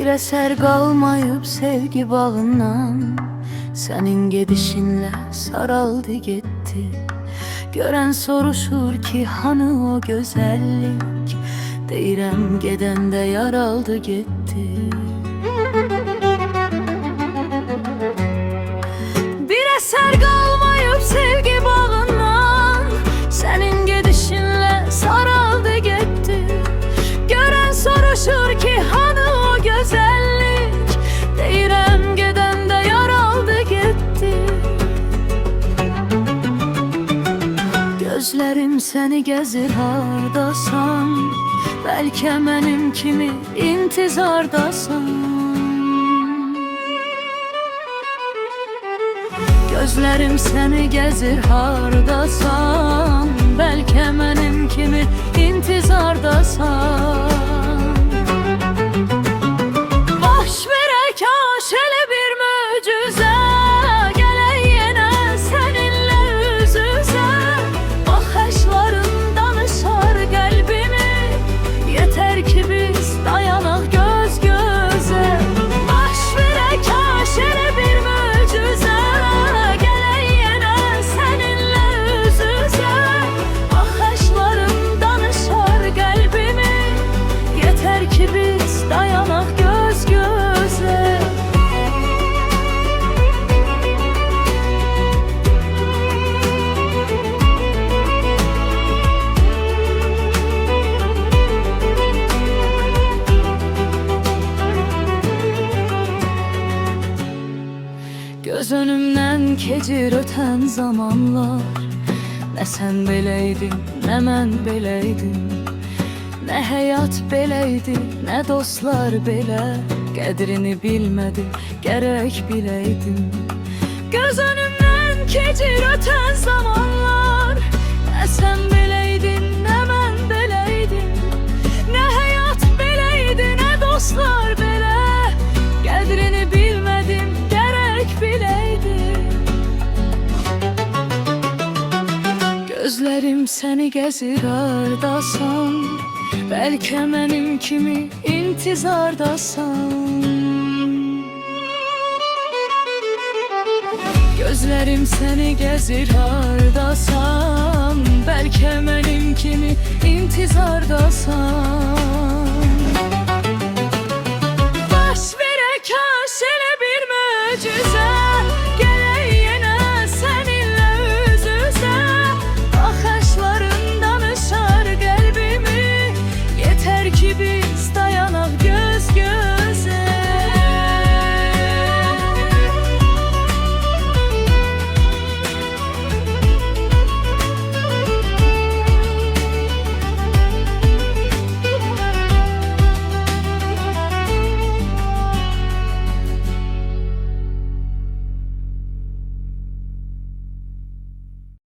Bir eser qalmayıb sevgi bağından, sənin gedişinlə saraldı getdi. Görən soruşur ki hanı o gözəllik, deyirəm gedəndə yaraldı getdi. Bir eser qalmayıb sevgi bağından, sənin gedişinlə saraldı getdi. Görən soruşur ki hanı o gözəllik, deyirəm gedəndə yaraldı getdi. Gözlərim səni gəzir hardasan, bəlkə mənim kimi intizardasan. Gözlərim səni gəzir hardasan, bəlkə mənim kimi intizardasan. Baş verək kaş elə bir möcüzə, gələk yenə səninlə üz-üzə. Baxışların danışar qəlbimi, yetər ki biz dayanaq göz-gözə. Baş verək kaş elə bir möcüzə, dayanaq göz-gözə. Göz önümdən keçir ötən zamanlar, nə sən beleydin, nə mən beleydim. Nə həyat beləydi, nə dostlar belə, qədrini bilmədim, gərək biləydim. Göz önümdən keçir ötən zamanlar, nə sən beleydin, nə mən beləydim. Nə həyat beləydi, nə dostlar belə, qədrini bilmədim, gərək biləydim. Gözlərim səni gəzir hardasan, bəlkə mənim kimi intizardasan. Gözlərim səni gəzir hardasan, bəlkə mənim kimi intizardasan. Baş verək kaş elə bir möcüzə,